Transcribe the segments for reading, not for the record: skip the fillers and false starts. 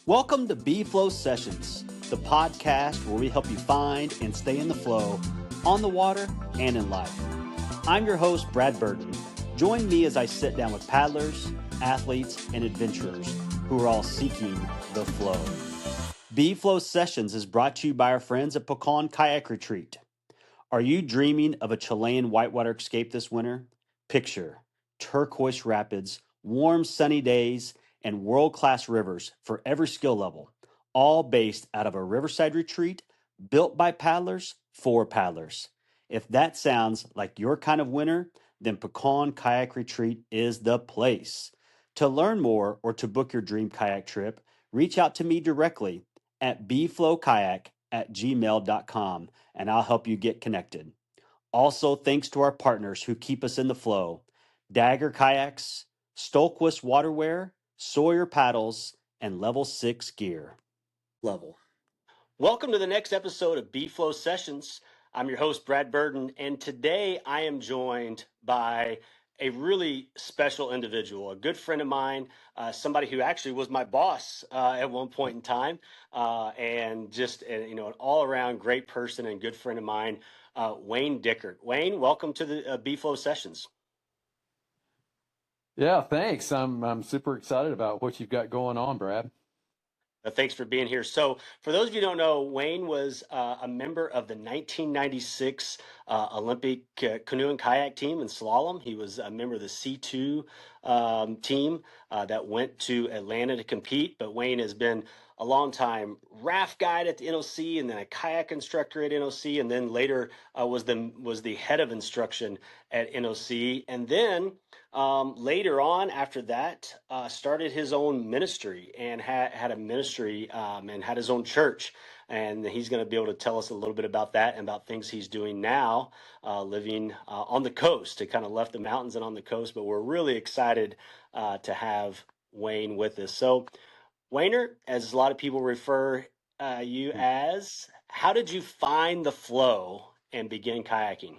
Welcome to B-Flow Sessions, the podcast where we help you find and stay in the flow on the water and in life. I'm your host, Brad Burton. Join me as I sit down with paddlers, athletes, and adventurers who are all seeking the flow. B-Flow Sessions is brought to you by our friends at Pecan Kayak Retreat. Are you dreaming of a Chilean whitewater escape this winter? Picture turquoise rapids, warm sunny days, and world-class rivers for every skill level, all based out of a riverside retreat built by paddlers for paddlers. If that sounds like your kind of winter, then Pecan Kayak Retreat is the place. To learn more or to book your dream kayak trip, reach out to me directly at bflowkayak@gmail.com and I'll help you get connected. Also, thanks to our partners who keep us in the flow: Dagger Kayaks, Stohlquist Waterwear, Sawyer Paddles, and Level 6 Gear. Welcome to the next episode of B-Flow Sessions. I'm your host, Brad Burton, and today I am joined by a really special individual, a good friend of mine, somebody who actually was my boss at one point in time, and just an all-around great person and good friend of mine, Wayne Dickert. Wayne, welcome to the B-Flow Sessions. Yeah, thanks. I'm super excited about what you've got going on, Brad. Thanks for being here. So, for those of you who don't know, Wayne was a member of the 1996 Olympic canoe and kayak team in slalom. He was a member of the C2 team that went to Atlanta to compete. But Wayne has been a long time raft guide at the NOC, and then a kayak instructor at NOC, and then later was the head of instruction at NOC, and then later on after that started his own ministry and had a ministry and had his own church, and he's going to be able to tell us a little bit about that and about things he's doing now, living on the coast. He kind of left the mountains and on the coast, but we're really excited to have Wayne with us. So Wayner, as a lot of people refer you as, how did you find the flow and begin kayaking?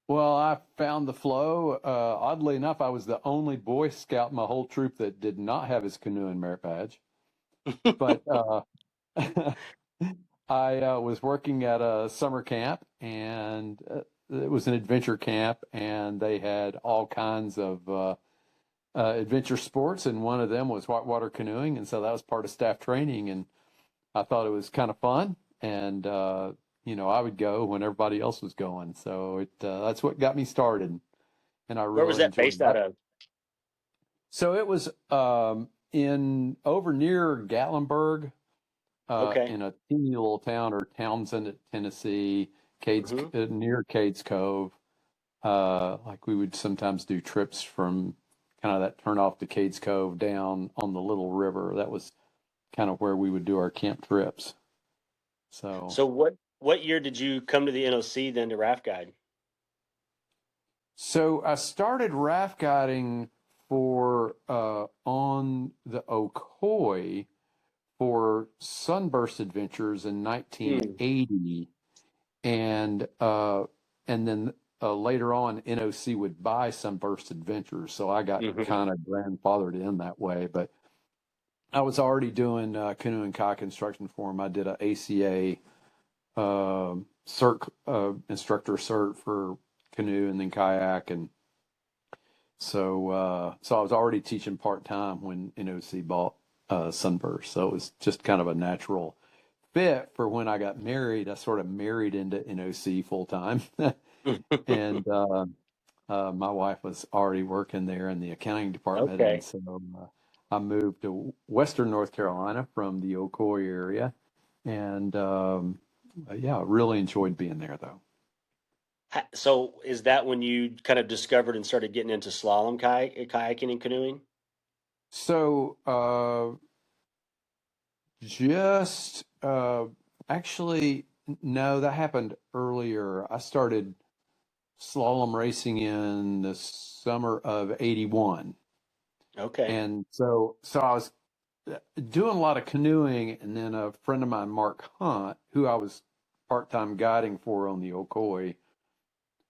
Well, I found the flow. Oddly enough, I was the only Boy Scout in my whole troop that did not have his canoe and merit badge. But I was working at a summer camp, and it was an adventure camp, and they had all kinds of adventure sports, and one of them was whitewater canoeing, and so that was part of staff training, and I thought it was kind of fun, and I would go when everybody else was going, so that's what got me started, and I Where was really that enjoyed based it. out of? So it was in over near Gatlinburg, Okay. in a teeny little town, or Townsend, Tennessee, near Cades Cove. Like we would sometimes do trips from kind of that turnoff to Cades Cove down on the little river. That was kind of where we would do our camp trips. So what year did you come to the NOC then to raft guide? So I started raft guiding for on the Ocoee for Sunburst Adventures in 1980, and then later on NOC would buy Sunburst Adventures, so I got kind of grandfathered in that way. But I was already doing canoe and kayak instruction for him. I did a ACA instructor cert for canoe and then kayak, and so I was already teaching part-time when NOC bought Sunburst, so it was just kind of a natural fit for when I got married. I sort of married into NOC full-time, and my wife was already working there in the accounting department, Okay. and so I moved to Western North Carolina from the Ocoee area, and yeah, really enjoyed being there, though. So is that when you kind of discovered and started getting into slalom kayaking and canoeing? So just actually, no, that happened earlier. I started slalom racing in the summer of '81. Okay. And so I was doing a lot of canoeing, and then a friend of mine, Mark Hunt, who I was part-time guiding for on the Ocoee,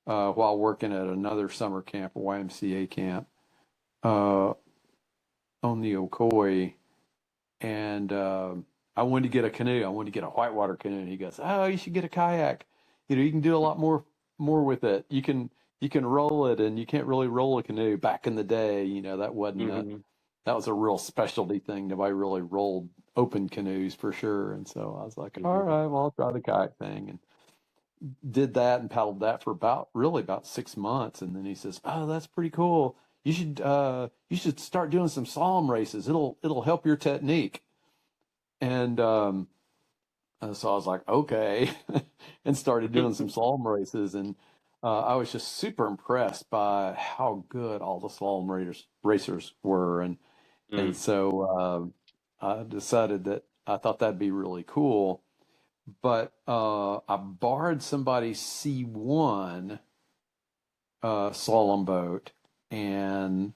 while working at another summer camp, a YMCA camp, on the Ocoee, and I wanted to get a canoe. I wanted to get a whitewater canoe. And he goes, "Oh, you should get a kayak. You can do a lot more with it. You can roll it, and you can't really roll a canoe." Back in the day, that wasn't Hmm. that was a real specialty thing. Nobody really rolled open canoes for sure. And so I was like, all Hmm. right, well, I'll try the kayak thing. And did that and paddled that for about 6 months. And then he says, "Oh, that's pretty cool. You should start doing some slalom races. It'll help your technique." And so I was like, okay, and started doing some slalom races. And I was just super impressed by how good all the slalom racers were. And Mm. so I decided that I thought that'd be really cool. But I borrowed somebody's C1 slalom boat, and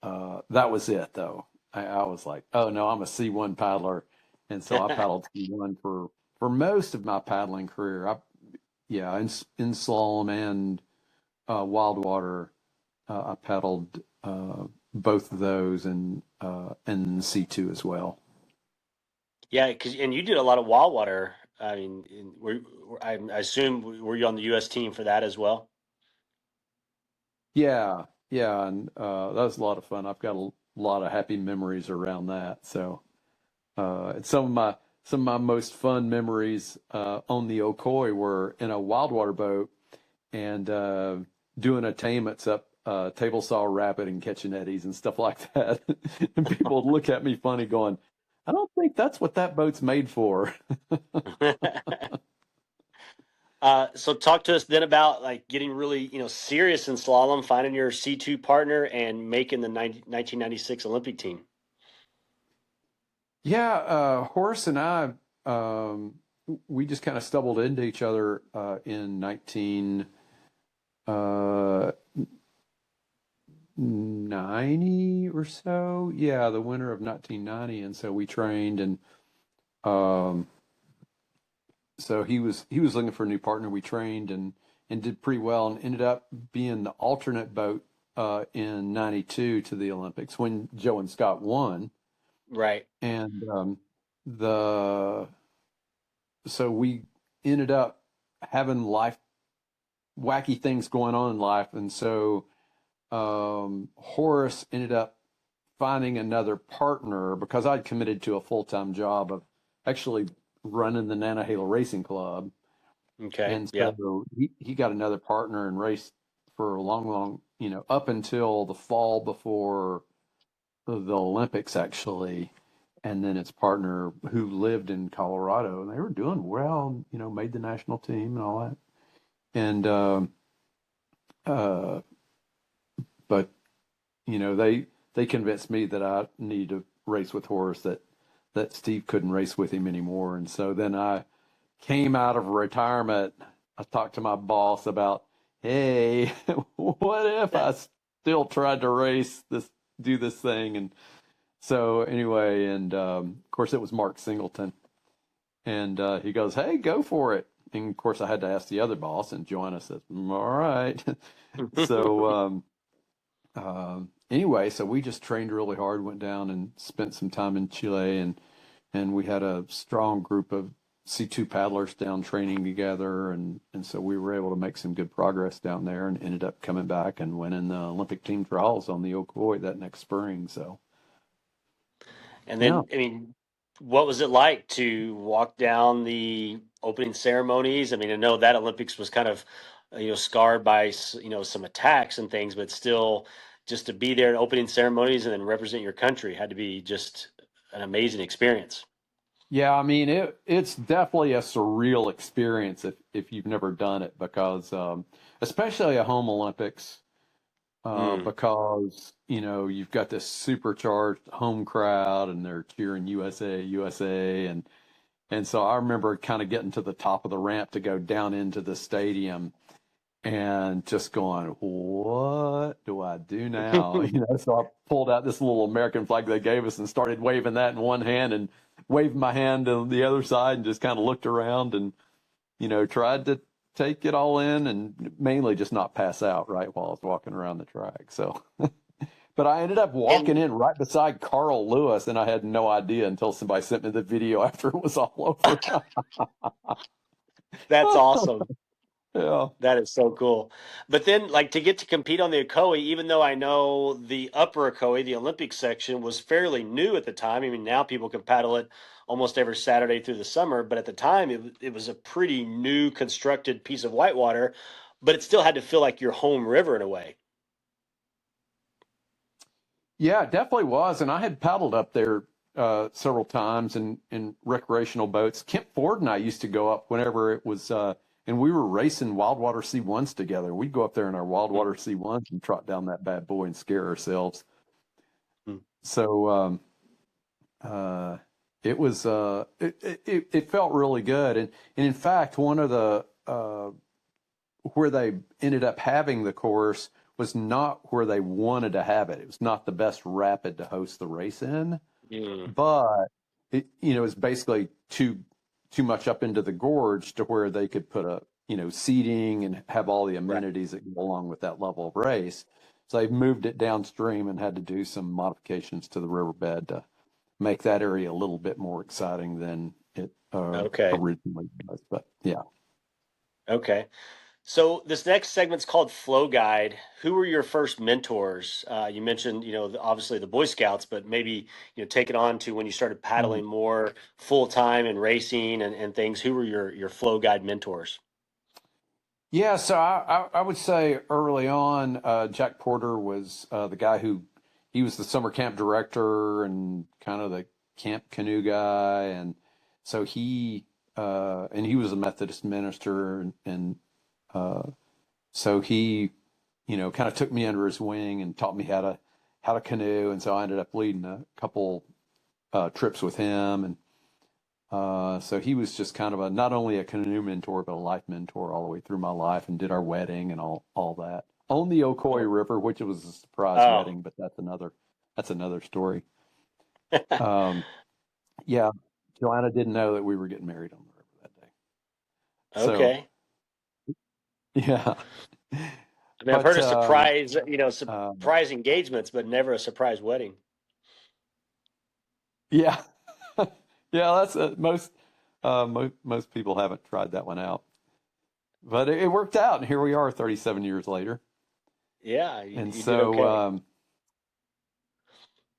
that was it, though. I was like, oh no, I'm a C1 paddler, and so I paddled C1 for most of my paddling career. Yeah, in slalom and wild water, I paddled both of those, and C2 as well. Yeah, and you did a lot of wild water. I mean, I assume were you on the U.S. team for that as well? Yeah, yeah, and that was a lot of fun. I've got a lot of happy memories around that. So, and some of my most fun memories on the Ocoee were in a wild water boat and doing attainments up Table Saw Rapid and catching eddies and stuff like that. And people would look at me funny, going, "I don't think that's what that boat's made for." So talk to us then about like getting really, serious in slalom, finding your C2 partner and making the 1996 Olympic team. Yeah, Horace and I, we just kind of stumbled into each other in 1990 or so. Yeah, the winter of 1990, and so we trained, and um, so he was looking for a new partner. We trained and did pretty well, and ended up being the alternate boat in '92 to the Olympics when Joe and Scott won, Right. and the so we ended up having life wacky things going on in life, and so Horace ended up finding another partner because I'd committed to a full-time job of actually running the Nantahala Racing Club. Okay. And Yeah. so he got another partner and raced for a long, up until the fall before the Olympics, actually. And then its partner who lived in Colorado, and they were doing well, made the national team and all that. And, uh, but, they convinced me that I need to race with Horace, that Steve couldn't race with him anymore. And so then I came out of retirement. I talked to my boss about, hey, what if I still tried to do this thing? And so anyway, and of course it was Mark Singleton, and he goes, hey, go for it. And of course I had to ask the other boss, and Joanna says, all right. So anyway, so we just trained really hard, went down and spent some time in Chile, and we had a strong group of C2 paddlers down training together, and so we were able to make some good progress down there, and ended up coming back and winning the Olympic team trials on the Ocoee that next spring. So And yeah, then, I mean, what was it like to walk down the opening ceremonies? I mean, I know that Olympics was kind of, scarred by, some attacks and things, but still, just to be there at opening ceremonies and then represent your country had to be just an amazing experience. yeah. I mean, it's definitely a surreal experience if you've never done it, because especially a home Olympics. Mm. Because you've got this supercharged home crowd, and they're cheering USA, USA, and so I remember kind of getting to the top of the ramp to go down into the stadium, and just going, what do I do now? So I pulled out this little American flag they gave us and started waving that in one hand and waving my hand on the other side, and just kind of looked around and tried to take it all in, and mainly just not pass out right while I was walking around the track. So But I ended up walking in right beside Carl Lewis, and I had no idea until somebody sent me the video after it was all over. That's awesome. Yeah. That is so cool. But then, like, to get to compete on the Ocoee, even though I know the upper Ocoee, the Olympic section, was fairly new at the time. I mean, now people can paddle it almost every Saturday through the summer, but at the time, it was a pretty new constructed piece of whitewater, but it still had to feel like your home river in a way. Yeah, it definitely was. And I had paddled up there several times in recreational boats. Kemp Ford and I used to go up whenever it was, and we were racing Wildwater C1s together. We'd go up there in our Wildwater C1s and trot down that bad boy and scare ourselves. Mm. So it was, it felt really good. And in fact, one of the, where they ended up having the course was not where they wanted to have it. It was not the best rapid to host the race in, Mm. but it was basically too much up into the gorge to where they could put seating and have all the Right. amenities that go along with that level of race. So they've moved it downstream and had to do some modifications to the riverbed to make that area a little bit more exciting than it Okay. originally was. But yeah. Okay. So this next segment's called Flow Guide. Who were your first mentors? You mentioned, obviously the Boy Scouts, but maybe, take it on to when you started paddling more full time and racing and things. Who were your Flow Guide mentors? Yeah, so I would say early on, Jack Porter was the guy he was the summer camp director and kind of the camp canoe guy, and so and he was a Methodist minister, and so he, kind of took me under his wing and taught me how to canoe, and so I ended up leading a couple trips with him, and so he was just kind of not only a canoe mentor, but a life mentor all the way through my life, and did our wedding and all that on the Ocoee River, which was a surprise Oh, wedding, but that's another story. Yeah, Joanna didn't know that we were getting married on the river that day. So okay. yeah, I mean, I've heard but of surprise, um, surprise engagements, but never a surprise wedding. yeah, yeah, that's most people haven't tried that one out, but it worked out, and here we are, 37 years later. Yeah, And you did so, okay.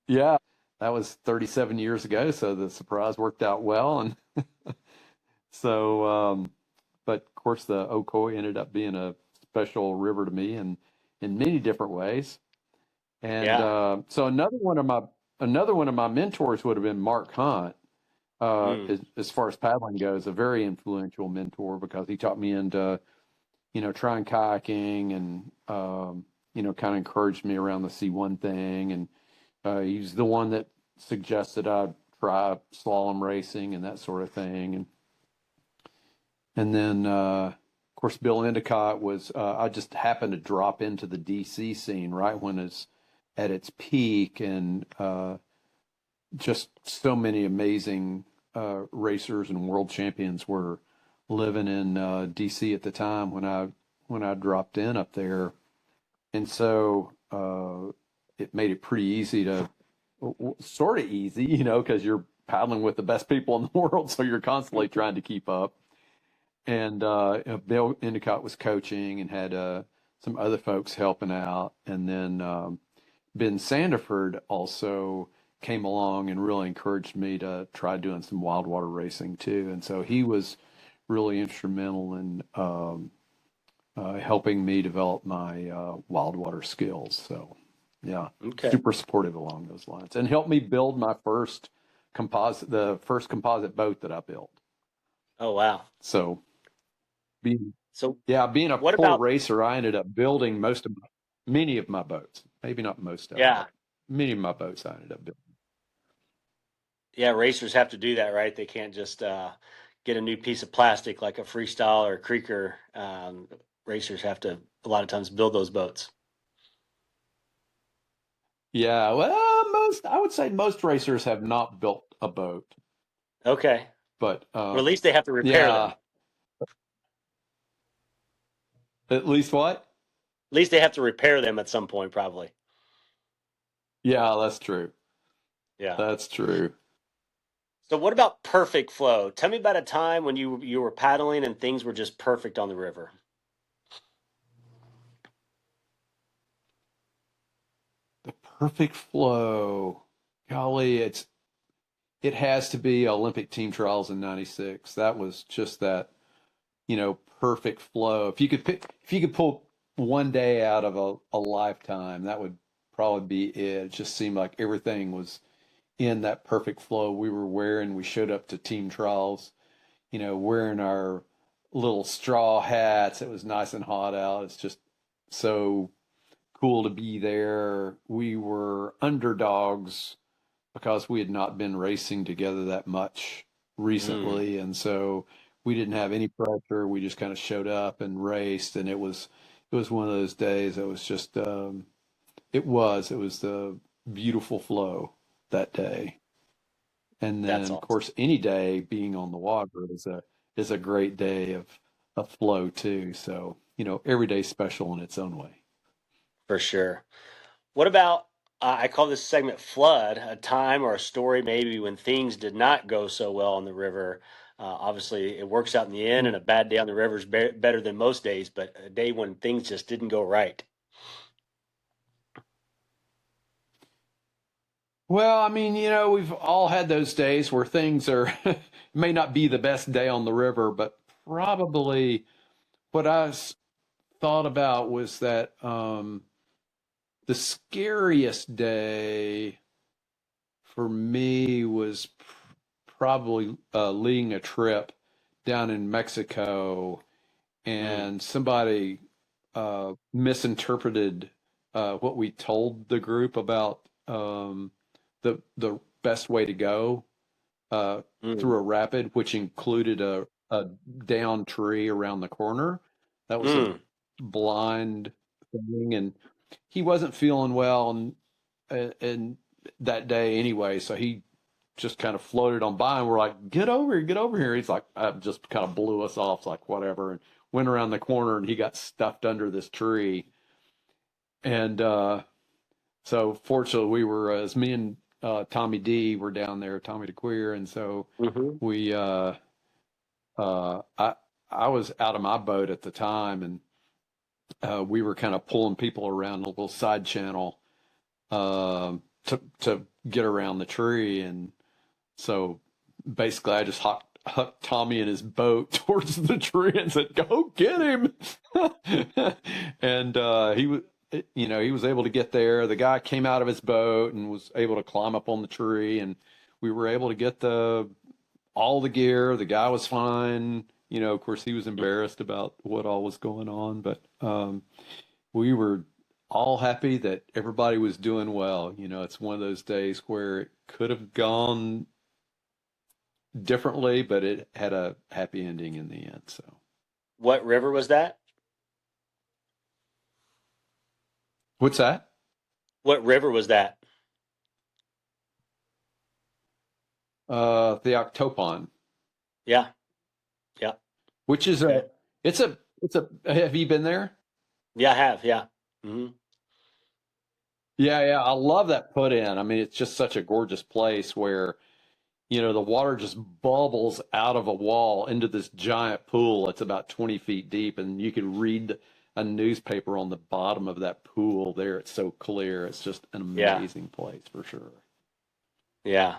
yeah, that was 37 years ago. So the surprise worked out well. And so, but of course, the Ocoee ended up being a special river to me in many different ways. And Yeah. so another one of my mentors would have been Mark Hunt. Mm. As far as paddling goes, a very influential mentor because he taught me into trying kayaking and kind of encouraged me around the C1 thing, and he's the one that suggested I try slalom racing and that sort of thing. And then, of course, Bill Endicott was, I just happened to drop into the DC scene right when it's at its peak, and just so many amazing racers and world champions were living in DC at the time when I dropped in up there. And so it made it pretty easy to sort of easy, because you're paddling with the best people in the world, so you're constantly trying to keep up. And Bill Endicott was coaching and had some other folks helping out, and then Ben Sandiford also came along and really encouraged me to try doing some wild water racing too. And so he was really instrumental in helping me develop my wild water skills. So, yeah, Okay. super supportive along those lines, and helped me build my the first composite boat that I built. Oh, wow. So, being So being a what poor about, racer, I ended up building many of my boats. Maybe not most of them, yeah. but many of my boats I ended up building. Yeah, racers have to do that, right? They can't just get a new piece of plastic like a freestyle or a creeker. Racers have to a lot of times build those boats. Yeah, well, I would say most racers have not built a boat, Okay. but Or at least they have to repair them. yeah, at least what? At least they have to repair them at some point, probably. Yeah, that's true. Yeah. That's true. So what about perfect flow? Tell me about a time when you were paddling and things were just perfect on the river. The perfect flow. Golly, it has to be Olympic team trials in '96. That was just that, perfect flow. If you could pull one day out of a lifetime, that would probably be it. It just seemed like everything was in that perfect flow. We showed up to team trials, wearing our little straw hats. It was nice and hot out. It's just so cool to be there. We were underdogs because we had not been racing together that much Mm, recently, and so we didn't have any pressure. We just kind of showed up and raced, and it was one of those days. It was just it was the beautiful flow that day. And that's then, of awesome course, any day being on the water is a great day of flow too. So, every day's special in its own way. for sure. What about, I call this segment Flood, a time or a story maybe when things did not go so well on the river. Obviously, it works out in the end, and Mm. a bad day on the river is better than most days, but a day when things just didn't go right. Well, I mean, we've all had those days where things are may not be the best day on the river, but probably what thought about was that the scariest day for me was probably leading a trip down in Mexico, Mm, and somebody misinterpreted what we told the group about the best way to go mm, through a rapid, which included a down tree around the corner. That was a mm. blind thing, and he wasn't feeling well, and that day anyway, so he just kind of floated on by, and we're like, "Get over here, get over here." He's like, just kind of blew us off, like whatever, and went around the corner, and he got stuffed under this tree, and so fortunately, we were as me and Tommy D were down there, Tommy DeQueer, and so Hmm. we uh, I I was out of my boat at the time, and we were kind of pulling people around a little side channel to get around the tree, and so basically I just hucked Tommy in his boat towards the tree and said, "Go get him!" And he was able to get there. The guy came out of his boat and was able to climb up on the tree, and we were able to get the all the gear. The guy was fine. Of course, he was embarrassed about what all was going on, but we were all happy that everybody was doing well. It's one of those days where it could have gone differently, but it had a happy ending in the end. So, What river was that? what's that? What river was that? The Octopon, Yeah, yeah. which is Okay. it's a. Have you been there? Yeah, I have. Yeah. Hmm. Yeah, yeah. I love that put in. I mean, it's just such a gorgeous place where the water just bubbles out of a wall into this giant pool. It's about 20 feet deep, and you can read a newspaper on the bottom of that pool there. It's so clear. It's just an Yeah, amazing place for sure. yeah.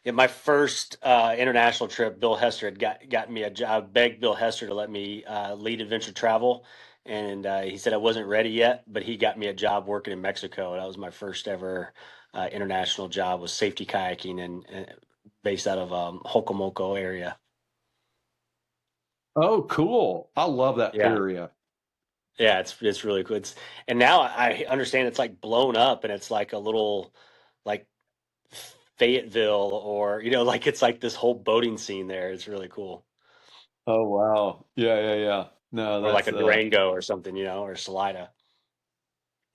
In my first international trip, Bill Hester had got me a job. I begged Bill Hester to let me lead adventure travel, and he said I wasn't ready yet, but he got me a job working in Mexico. That was my first ever international job, was safety kayaking and based out of Hocomoco area. Oh, cool. I love that Yeah, area. yeah, it's really cool. And now I understand it's like blown up, and it's like a little like Fayetteville, or like it's like this whole boating scene there. It's really cool. Oh, wow. Yeah, yeah, yeah. No, Or like that's a Durango or something, or Salida.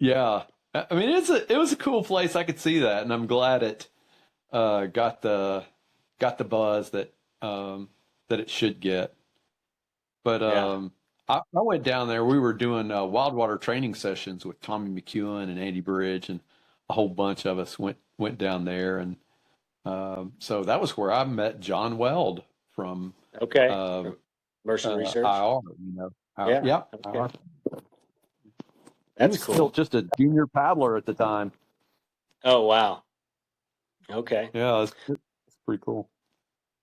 yeah. I mean, it was a cool place. I could see that, and I'm glad it got the buzz that it should get. But Yeah. I went down there. We were doing wild water training sessions with Tommy McEwen and Andy Bridge, and a whole bunch of us went down there, and so that was where I met John Weld from Okay. uh, Merchant Research. IR. Yeah. Yeah, Okay. IR. He That's was still cool. just a junior paddler at the time. Oh, wow. Okay. Yeah, it's pretty cool.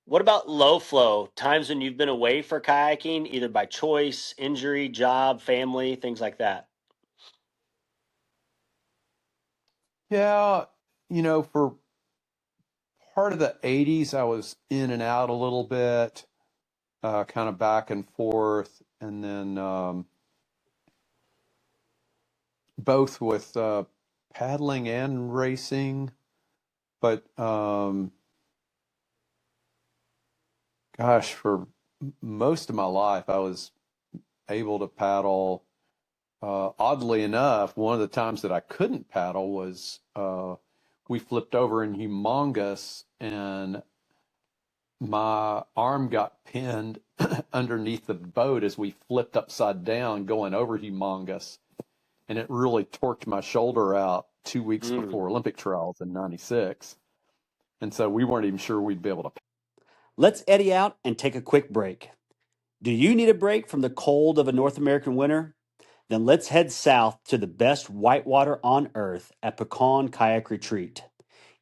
What about low flow? Times when you've been away for kayaking, either by choice, injury, job, family, things like that. Yeah, for part of the 80s, I was in and out a little bit, kind of back and forth, and then both with paddling and racing. But gosh, for most of my life, I was able to paddle. Oddly enough, one of the times that I couldn't paddle was we flipped over in Humongous, and my arm got pinned underneath the boat as we flipped upside down going over Humongous, and it really torqued my shoulder out 2 weeks Mm. before Olympic trials in '96, and so we weren't even sure we'd be able to. Let's eddy out and take a quick break. Do you need a break from the cold of a North American winter? Then let's head south to the best whitewater on earth at Pecan Kayak Retreat.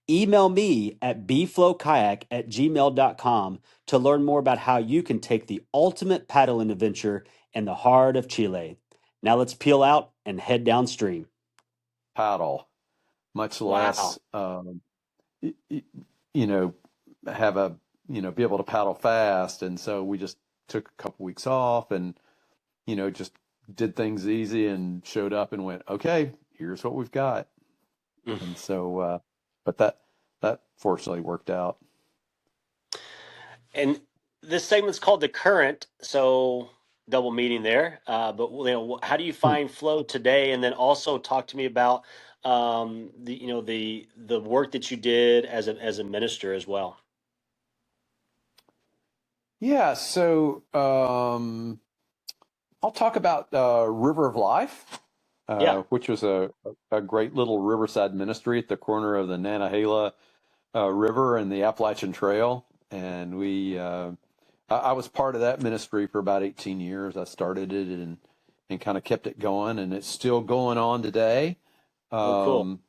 Email me at bflowkayak@gmail.com to learn more about how you can take the ultimate paddling adventure in the heart of Chile. Now let's peel out and head downstream. Paddle, much less, Wow. y- y- you know, have a, be able to paddle fast. And so we just took a couple weeks off and, just did things easy and showed up and went, okay, here's what we've got. And so, but that fortunately worked out. And this segment's called The Current, so double meaning there. But how do you Hmm. find flow today? And then also talk to me about the work that you did as a minister as well. Yeah. So, I'll talk about River of Life, Yeah. which was a great little riverside ministry at the corner of the Nantahala River and the Appalachian Trail. And I was part of that ministry for about 18 years. I started it and kind of kept it going, and it's still going on today. Oh, cool. Um,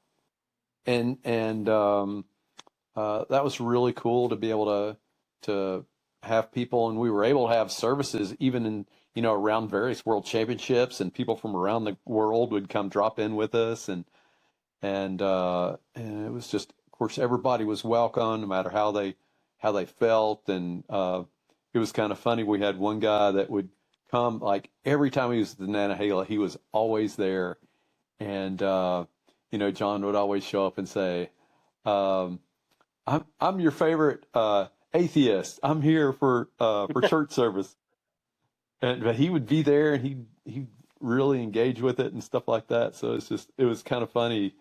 and that was really cool to be able to have people, and we were able to have services even in around various world championships, and people from around the world would come drop in with us, and it was just, of course, everybody was welcome no matter how they felt, and it was kind of funny. We had one guy that would come like every time he was at the Nantahala, he was always there, and John would always show up and say, um, I'm your favorite atheist. I'm here for church service, and but he would be there and he really engage with it and stuff like that. So it was kind of funny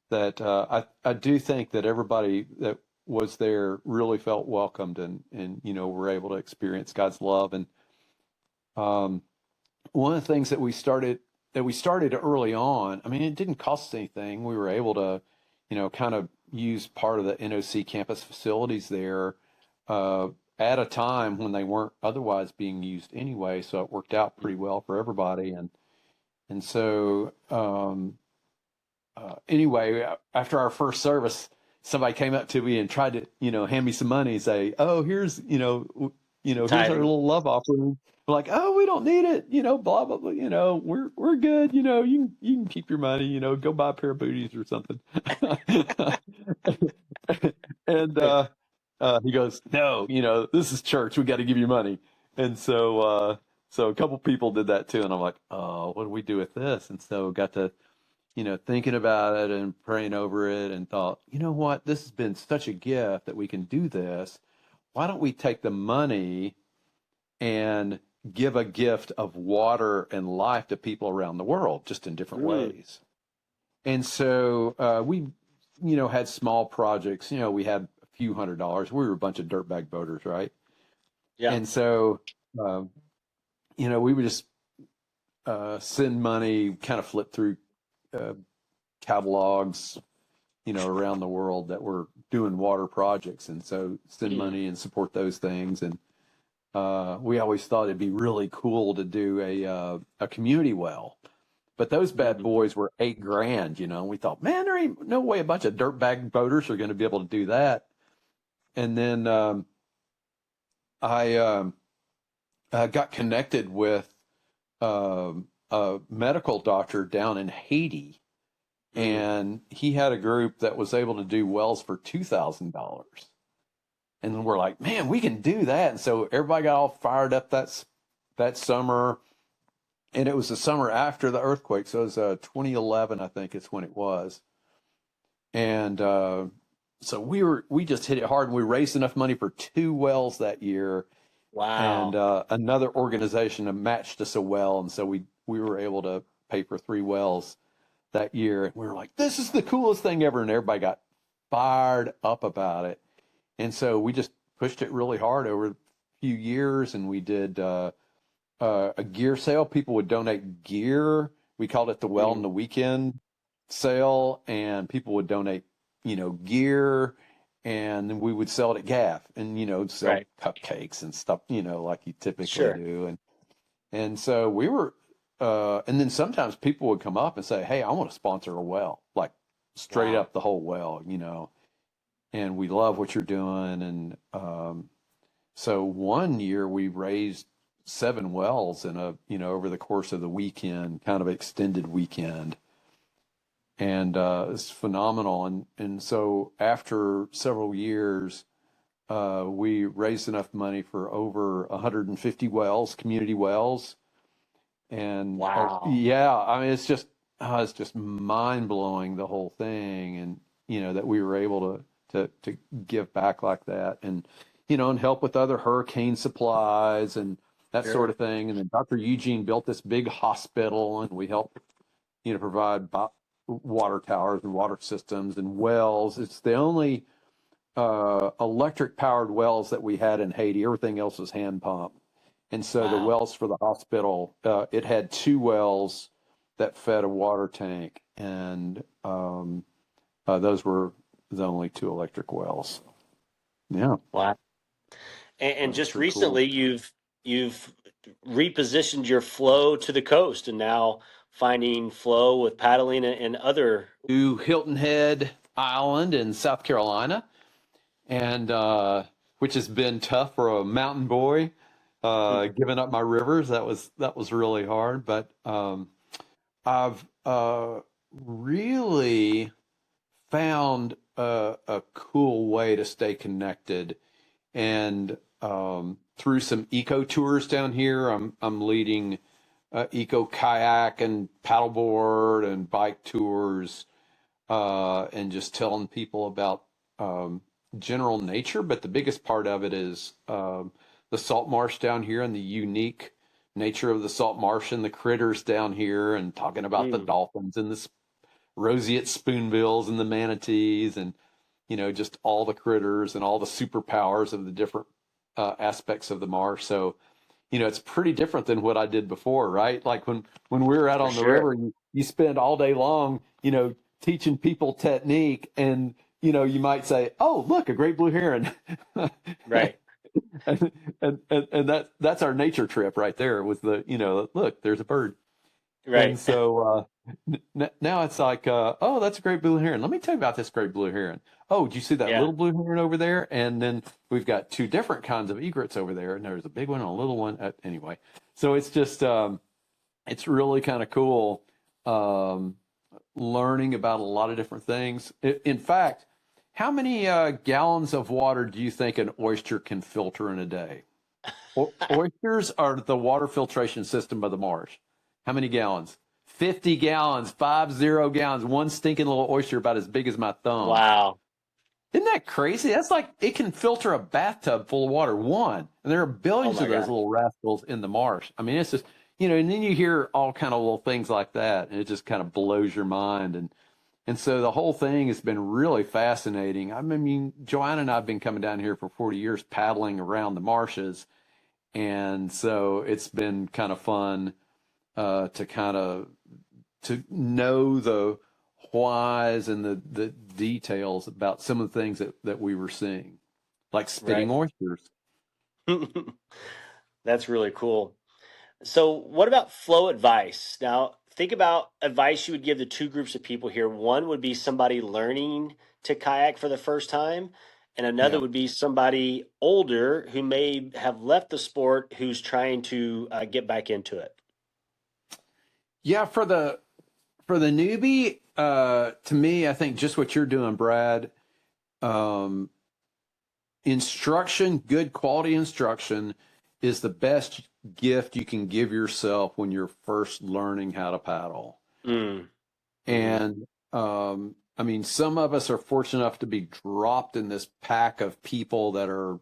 that I do think that everybody that was there really felt welcomed and were able to experience God's love. And um, one of the things that we started early on, I mean, it didn't cost us anything. We were able to, kind of use part of the NOC campus facilities there uh, at a time when they weren't otherwise being used anyway. So it worked out pretty well for everybody. And so anyway, after our first service, somebody came up to me and tried to, hand me some money and say, "Oh, here's our Tithing. little love offering." We're like, "Oh, we don't need it, blah blah blah. We're good. You can keep your money. Go buy a pair of booties or something." And he goes, "No, this is church. We got to give you money." And so a couple people did that too, and I'm like, "Oh, what do we do with this?" And so got to thinking about it and praying over it and thought, you know what, this has been such a gift that we can do this. Why don't we take the money and give a gift of water and life to people around the world, just in different Mm. ways? And so we, had small projects. We had a few $100s. We were a bunch of dirtbag boaters, right? Yeah. And so, um, we would just send money, kind of flip through uh, catalogs, around the world that were doing water projects, and so send money and support those things. And we always thought it'd be really cool to do a community well. But those bad boys were $8,000, and we thought, man, there ain't no way a bunch of dirtbag boaters are going to be able to do that. And then I got connected with a medical doctor down in Haiti, and he had a group that was able to do wells for $2,000. And we're like, man, we can do that. And so everybody got all fired up that summer. And it was the summer after the earthquake. So it was 2011, I think it's when it was. And so we just hit it hard, and we raised enough money for 2 wells that year. Wow. And another organization matched us a well. And so we were able to pay for 3 wells that year. And we were like, this is the coolest thing ever. And everybody got fired up about it. And so we just pushed it really hard over a few years. And we did a gear sale. People would donate gear. We called it the Well in the Weekend sale. And people would donate, gear. And then we would sell it at GAF and, sell cupcakes and stuff, like you typically do. And so we were, and then sometimes people would come up and say, hey, I want to sponsor a well, like straight up the whole well, and we love what you're doing. And so one year we raised 7 wells in over the course of the weekend, kind of extended weekend. And it's phenomenal. And so after several years, we raised enough money for over 150 wells, community wells. And yeah, I mean, it's just mind blowing, the whole thing. And, that we were able to give back like that, and, and help with other hurricane supplies and that sort of thing. And then Dr. Eugene built this big hospital, and we helped, provide water towers and water systems and wells. It's the only electric powered wells that we had in Haiti. Everything else was hand pumped. And so the wells for the hospital, it had 2 wells that fed a water tank, and those were the only 2 electric wells. Yeah. Wow. And just recently, cool. you've repositioned your flow to the coast, and now finding flow with paddling and other. To Hilton Head Island in South Carolina, and which has been tough for a mountain boy. Giving up my rivers, that was really hard. But I've really found a cool way to stay connected, and through some eco tours down here, I'm leading eco kayak and paddleboard and bike tours, and just telling people about general nature. But the biggest part of it is the salt marsh down here, and the unique nature of the salt marsh and the critters down here, and talking about the dolphins and the roseate spoonbills and the manatees, and just all the critters and all the superpowers of the different aspects of the marsh. So it's pretty different than what I did before, right? Like when we were out on the river, you spend all day long teaching people technique, and you might say, oh, look, a great blue heron. Right. and that's our nature trip right there, with the look, there's a bird. Right. And so now it's like, oh, that's a great blue heron. Let me tell you about this great blue heron. Oh, did you see that little blue heron over there? And then we've got 2 different kinds of egrets over there, and there's a big one and a little one. Anyway, so it's just it's really kind of cool learning about a lot of different things. In fact, how many gallons of water do you think an oyster can filter in a day? Oysters are the water filtration system of the marsh. How many gallons? 50 gallons, 50 gallons, one stinking little oyster about as big as my thumb. Wow. Isn't that crazy? That's like, it can filter a bathtub full of water, one. And there are billions of those little rascals in the marsh. I mean, it's just, and then you hear all kind of little things like that, and it just kind of blows your mind. And so the whole thing has been really fascinating. I mean, Joanna and I have been coming down here for 40 years paddling around the marshes. And so it's been kind of fun to know the whys and the details about some of the things that we were seeing, like spitting Right. oysters. That's really cool. So, what about flow advice? Now, think about advice you would give to two groups of people here. One would be somebody learning to kayak for the first time, and another Yeah. would be somebody older who may have left the sport who's trying to get back into it. Yeah, for the newbie, to me, I think just what you're doing, Brad, um, instruction, good quality instruction is the best gift you can give yourself when you're first learning how to paddle. Mm. Hmm. And I mean, some of us are fortunate enough to be dropped in this pack of people that are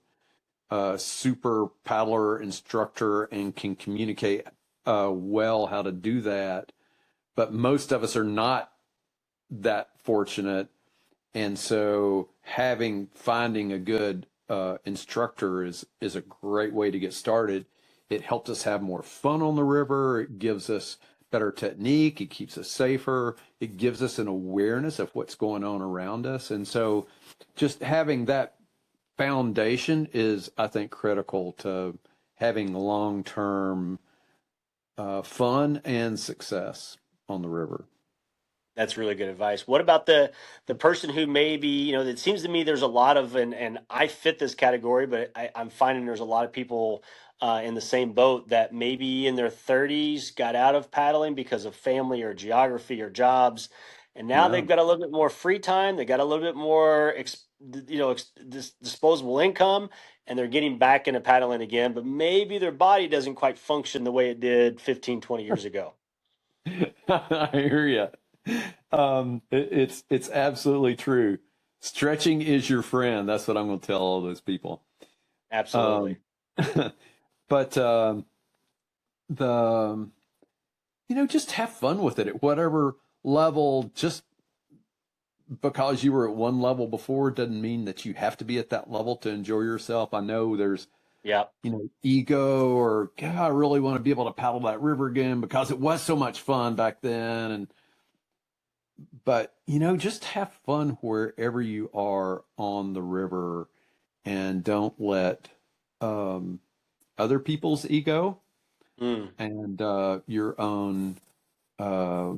super paddler instructor and can communicate well how to do that. But most of us are not that fortunate. And so finding a good instructor is a great way to get started. It helps us have more fun on the river. It gives us better technique. It keeps us safer. It gives us an awareness of what's going on around us. And so just having that foundation is, I think, critical to having long-term fun and success on the river. That's really good advice. What about the person who maybe, it seems to me there's a lot of, and I fit this category, but I'm finding there's a lot of people in the same boat that maybe in their 30s got out of paddling because of family or geography or jobs, and now Yeah. they've got a little bit more free time. They got a little bit more, disposable income, and they're getting back into paddling again, but maybe their body doesn't quite function the way it did 15, 20 years ago. I hear you. It's absolutely true. Stretching is your friend. That's what I'm going to tell all those people. Um, Absolutely. but the just have fun with it at whatever level. Just because you were at one level before doesn't mean that you have to be at that level to enjoy yourself. I know there's Yeah. ego or God, I really want to be able to paddle that river again because it was so much fun back then. But just have fun wherever you are on the river and don't let um, other people's ego Mm. and your own uh,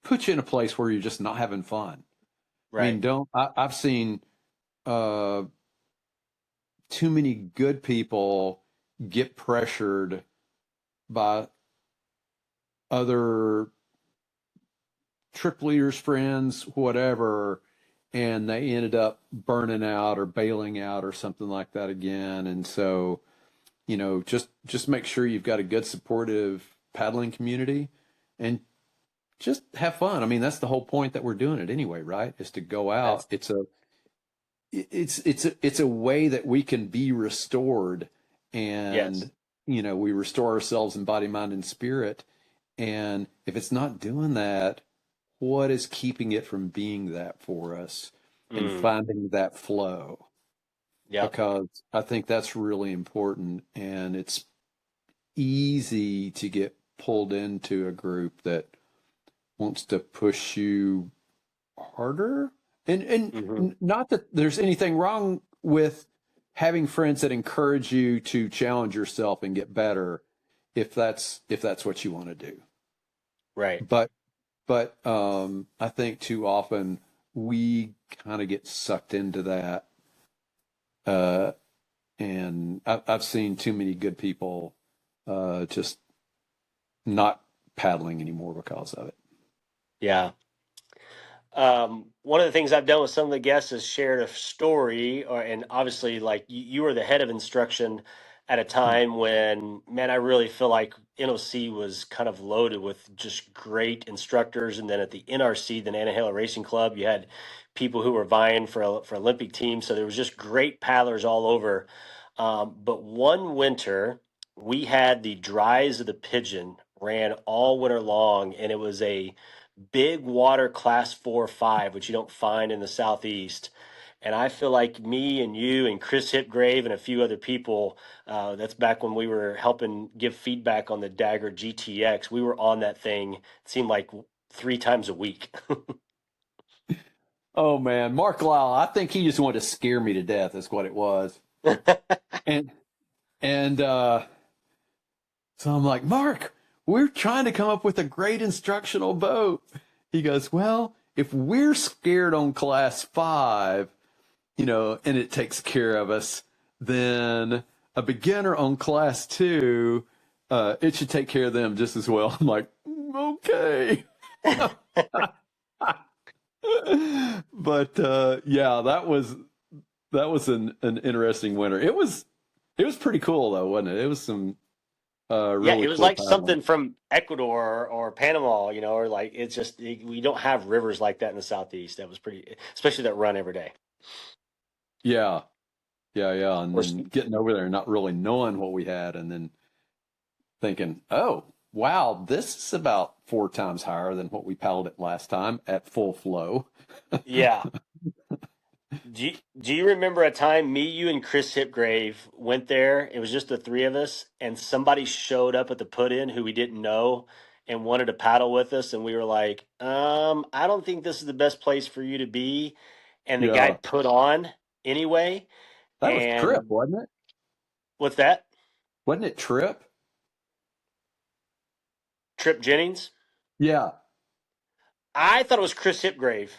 put you in a place where you're just not having fun. I mean, Right. I've seen uh, too many good people get pressured by other trip leaders, friends, whatever, and they ended up burning out or bailing out or something like that again. And so, just make sure you've got a good supportive paddling community and just have fun. I mean, that's the whole point that we're doing it anyway, right? Is to go out. That's It's a way that we can be restored yes. and we restore ourselves in body, mind, and spirit. And if it's not doing that, what is keeping it from being that for us and Mm. finding that flow? Yep. Because I think that's really important. And it's easy to get pulled into a group that wants to push you harder. Hmm. Not that there's anything wrong with having friends that encourage you to challenge yourself and get better if that's what you want to do. Right. But I think too often we kind of get sucked into that. Uh, and I've seen too many good people just not paddling anymore because of it. Yeah. One of the things I've done with some of the guests is shared a story, and obviously, like you were the head of instruction at a time when, man, I really feel like NOC was kind of loaded with just great instructors, and then at the NRC, the Nantahala Racing Club, you had people who were vying for Olympic teams, so there was just great paddlers all over. But one winter, we had the Dries of the Pigeon ran all winter long, and it was a big water class 4 or 5, which you don't find in the Southeast. And I feel like me and you and Chris Hipgrave and a few other people, that's back when we were helping give feedback on the Dagger GTX. We were on that thing. It seemed like 3 times a week. Oh man, Mark Lyle, I think he just wanted to scare me to death, is what it was. And and so I'm like, Mark, we're trying to come up with a great instructional boat. He goes, well, if we're scared on class 5, and it takes care of us, then a beginner on class 2, it should take care of them just as well. I'm like, okay. But yeah, that was an interesting winter. It was pretty cool though, wasn't it? It was some Yeah, really it was cool like paddling. something from Ecuador or Panama, or like it's just we don't have rivers like that in the Southeast. That was pretty, especially that run every day. Yeah, yeah, and Or then getting over there and not really knowing what we had, and then thinking, oh wow, this is about 4 times higher than what we paddled it last time at full flow. yeah. Do you remember a time me, you, and Chris Hipgrave went there? It was just the three of us, and somebody showed up at the put in who we didn't know and wanted to paddle with us, and we were like, I don't think this is the best place for you to be. And the guy Yeah, put on anyway. that was Trip, And wasn't it? what's that? Wasn't it Trip? Trip Jennings? Yeah. I thought it was Chris Hipgrave.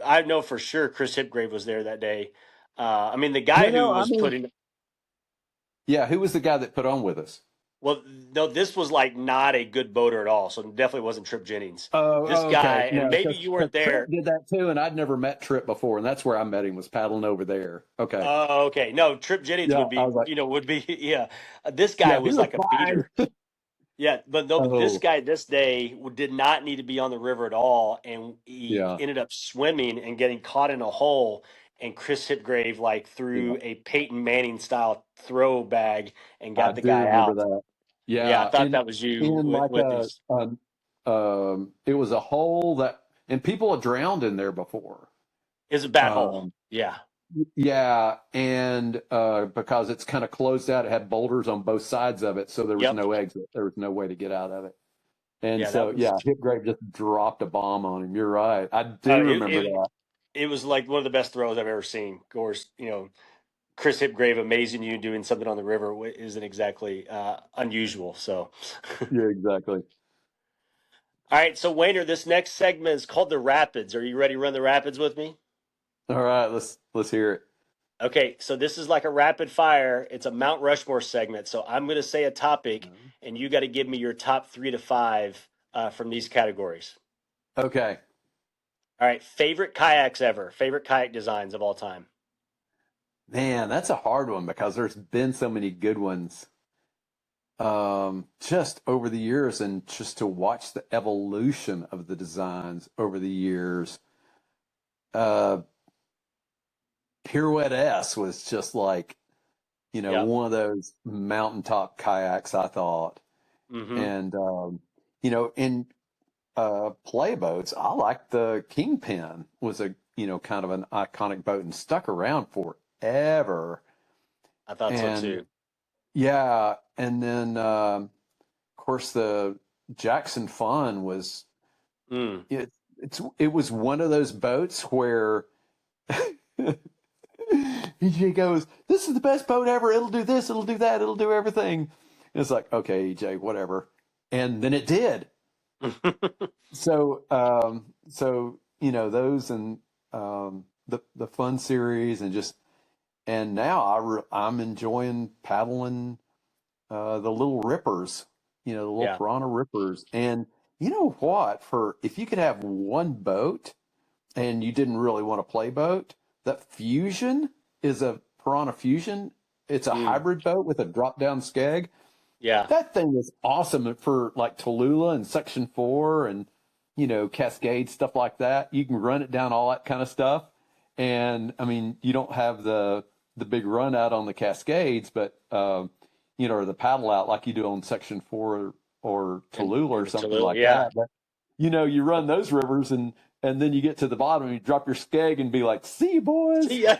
I know for sure Chris Hipgrave was there that day. I mean, the No, guy who no, I was mean, putting. yeah, who was the guy that put on with us? Well, no, this was like not a good boater at all. So it definitely wasn't Trip Jennings. This Okay. guy, and No, maybe because you weren't Trip there. did that too, and I'd never met Trip before, and that's where I met him, was paddling over there. Okay. Oh, okay. No, Trip Jennings Yeah, would I be, was like, would be, yeah. This guy yeah, he was was like a fine. beater. Yeah, but no, this Oh, guy this day did not need to be on the river at all, and he yeah, ended up swimming and getting caught in a hole. And Chris Hipgrave like yeah. threw a Peyton Manning style throw bag and I got the do guy remember out. that. Yeah, I Yeah, thought that was you in like with these. it was a hole that, and people had drowned in there before. It's a bad hole. Um, Yeah, yeah, and because it's kind of closed out, it had boulders on both sides of it, so there was yep, no exit. There was no way to get out of it. And yeah. That so, was. yeah, Hipgrave just dropped a bomb on him. You're right. I Uh, do it, remember it that. it was like one of the best throws I've ever seen. Of course, Chris Hipgrave amazing you doing something on the river isn't exactly unusual. So, all Yeah, exactly. right. So, Wayner, this next segment is called the Rapids. Are you ready to run the Rapids with me? All right, let's hear it. Okay. So this is like a rapid fire. It's a Mount Rushmore segment. So I'm going to say a topic, and you got to give me your top 3 to 5 from these categories. Okay. All right. Favorite kayaks ever. Favorite kayak designs of all time. Man, that's a hard one because there's been so many good ones just over the years, and just to watch the evolution of the designs over the years. Uh, Pirouette S was just like, Yep. one of those mountaintop kayaks, I thought. Mm-hmm. And, in playboats, I like the Kingpin, was a, kind of an iconic boat and stuck around forever. I thought so And too. yeah, and then, of course, the Jackson Fun was, Mm. it was one of those boats where EJ goes, "This is the best boat ever. It'll do this, it'll do that, it'll do everything." And it's like, okay, EJ, whatever. And then it did. So those, and the fun series, and now I'm enjoying paddling the little rippers, the little Yeah. piranha rippers. And you know what? For if you could have one boat and you didn't really want to play boat, that Fusion is a Piranha Fusion. It's a Mm. hybrid boat with a drop down skeg. Yeah. That thing is awesome for like Tallulah and Section 4 and, Cascade, stuff like that. You can run it down, all that kind of stuff. And I mean, you don't have the big run out on the Cascades, but, or the paddle out like you do on Section 4 or Tallulah or And something Tallulah, like yeah. that. But, you run those rivers, and then you get to the bottom and you drop your skeg and be like, "See you, boys." Yeah.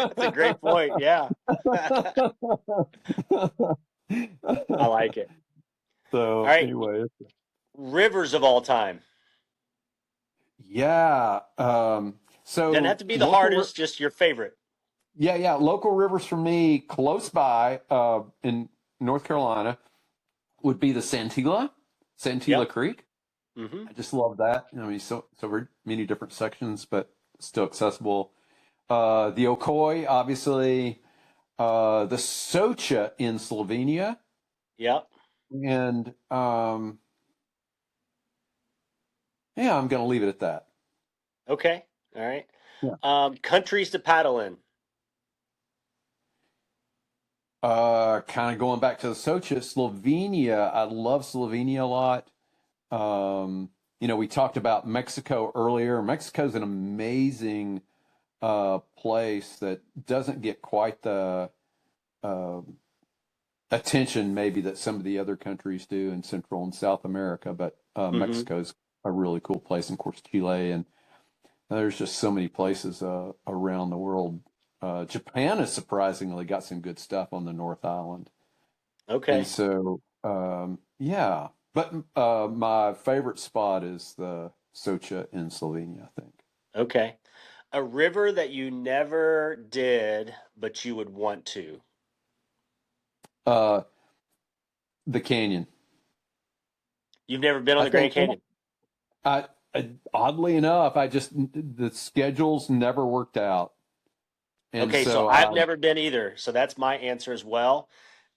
That's a great point. Yeah. I like it. All So right. anyway, Rivers of all time. Yeah. Doesn't have So to be the local, hardest, just your favorite. yeah. Local rivers for me close by in North Carolina would be the Santilla Yep. Creek. Hmm. I just love that. I mean, so very many different sections, but still accessible. The Ocoee, obviously, the Socha in Slovenia, Yep. and yeah, I'm going to leave it at that. Okay. All right. Yeah. Countries to paddle in. Kind of going back to the Socha, Slovenia. I love Slovenia a lot. We talked about Mexico earlier. Mexico's an amazing place that doesn't get quite the uh, attention maybe that some of the other countries do in Central and South America, but Hmm. Mexico's a really cool place. And of course, Chile, and there's just so many places around the world. Japan has surprisingly got some good stuff on the North Island. And Okay. so, yeah. But my favorite spot is the Socha in Slovenia, I think. Okay. A river that you never did, but you would want to. Uh, the canyon. You've never been on I the Grand think Canyon. oddly enough, the schedules never worked out. And Okay, so so I've never been either. So that's my answer as well.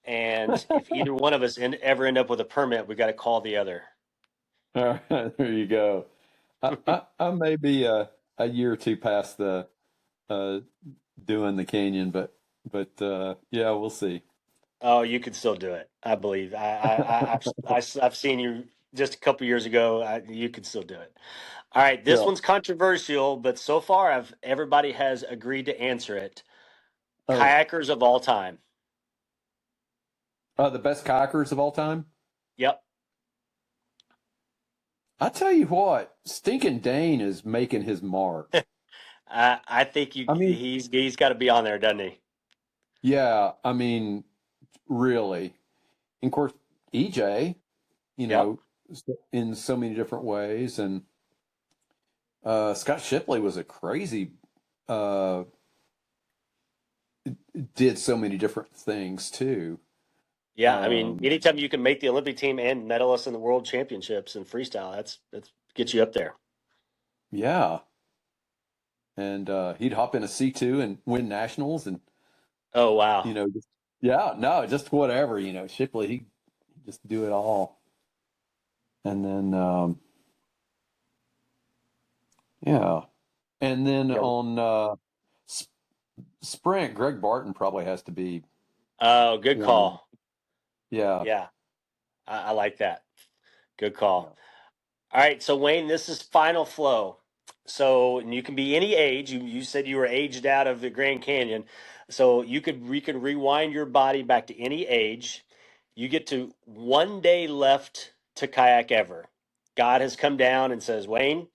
And if either one of us ever end up with a permit, we got to call the other. all right, there you go. I may be a year or two past the uh, doing the canyon, but yeah, we'll see. Oh, you could still do it. I believe. I've seen you just a couple years ago. You could still do it. All right, this Yeah. one's controversial, but so far everybody has agreed to answer it. Oh, Kayakers of all time. the best kayakers of all time. Yep. I tell you what, Stinking Dane is making his mark. I think I mean, he's got to be on there, doesn't he? yeah, I mean, really. And of course, EJ, you Yep. know, in so many different ways, and Scott Shipley was a crazy, uh, did so many different things too. Yeah, I mean, Um, anytime you can make the Olympic team and medalist in the World Championships in freestyle, that's gets you up there. yeah, and he'd hop in a C2 and win nationals, and Oh wow. just, yeah, no, just whatever, Shipley, he just do it all, and then yeah, and then Yeah. on s- sprint, Greg Barton probably has to be Oh, good one. call. Yeah, Yeah, I like that. Good yeah. call. All right, so Wayne, this is final flow. So, and you can be any age. You said you were aged out of the Grand Canyon, so we could rewind your body back to any age. You get to one day left to kayak ever. God has come down and says, Wayne,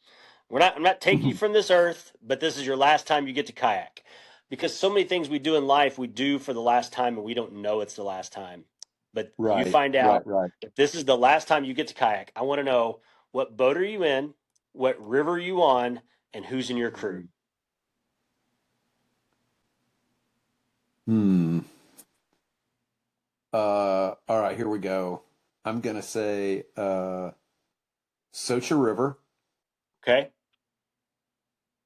I'm not taking you from this earth, but this is your last time you get to kayak. Because so many things we do in life, we do for the last time and we don't know it's the last time. But you Right, find right, out right. if this is the last time you get to kayak. I want to know what boat are you in, what river are you on, and who's in your crew. Hmm. All right, here we go. I'm gonna say Socha River Okay?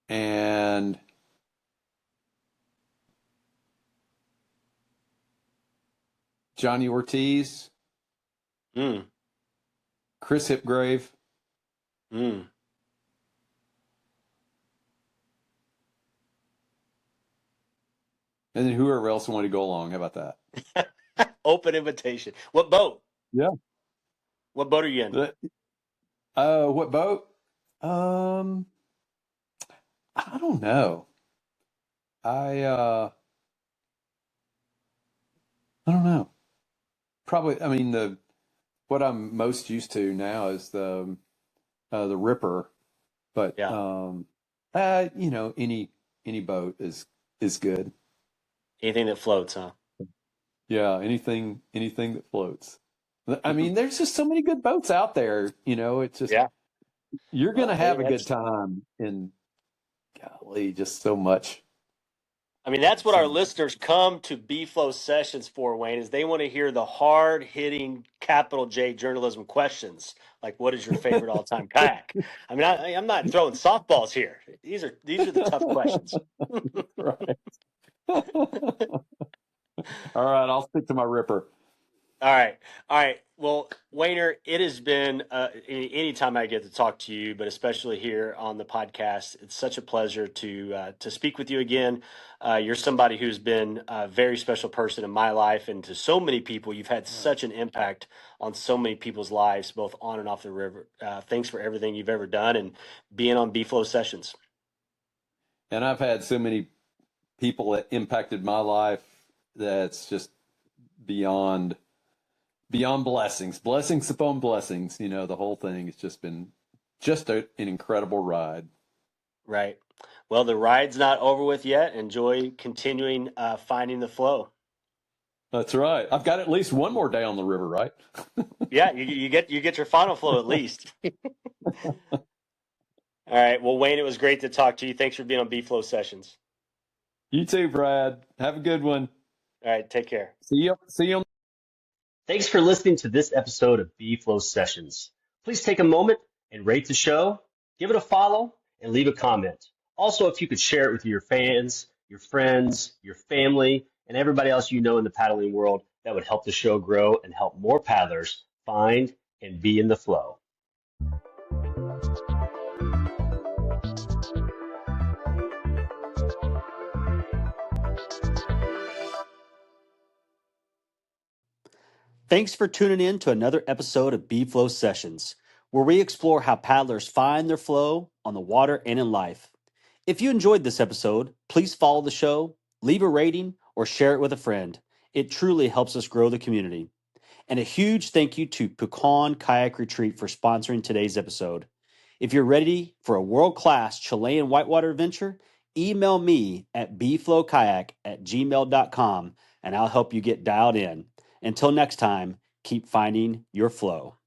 and Johnny Ortiz, Mm, Chris Hipgrave, mm. and then whoever else wanted to go along. How about that? Open invitation. What boat? Yeah. What boat are you in? What boat? Um, I don't know. I I don't know. Probably. I mean, the what I'm most used to now is the Ripper, but Yeah. any boat is good. Anything that floats, huh? Yeah, anything that floats. I mean, there's just so many good boats out there. It's just Yeah. You're going to have a good That's, time, and golly, just so much. I mean, that's what So our listeners come to B-Flow sessions for, Wayne, is they want to hear the hard-hitting capital J journalism questions, like what is your favorite all-time kayak? I mean, I'm not throwing softballs here. These are the tough questions. right. All right, I'll stick to my ripper. All right. All right. Well, Wayner, it has been anytime I get to talk to you, but especially here on the podcast, it's such a pleasure to speak with you again. You're somebody who's been a very special person in my life, and to so many people. You've had such an impact on so many people's lives, both on and off the river. Thanks for everything you've ever done and being on B-Flow sessions. And I've had so many people that impacted my life that's just beyond blessings upon blessings. You know, the whole thing has just been an incredible ride. Right. Well, the ride's not over with yet. Enjoy continuing finding the flow. That's right. I've got at least one more day on the river, right? Yeah, you get your final flow at least. All right. Well, Wayne, it was great to talk to you. Thanks for being on B-Flow Sessions. You too, Brad. Have a good one. All right. Take care. See you. See you. Thanks for listening to this episode of B-Flow Sessions. Please take a moment and rate the show, give it a follow, and leave a comment. Also, if you could share it with your fans, your friends, your family, and everybody else you know in the paddling world, that would help the show grow and help more paddlers find and be in the flow. Thanks for tuning in to another episode of B-Flow Sessions, where we explore how paddlers find their flow on the water and in life. If you enjoyed this episode, please follow the show, leave a rating, or share it with a friend. It truly helps us grow the community. And a huge thank you to Pecan Kayak Retreat for sponsoring today's episode. If you're ready for a world-class Chilean whitewater adventure, email me at bflowkayak@gmail.com and I'll help you get dialed in. Until next time, keep finding your flow.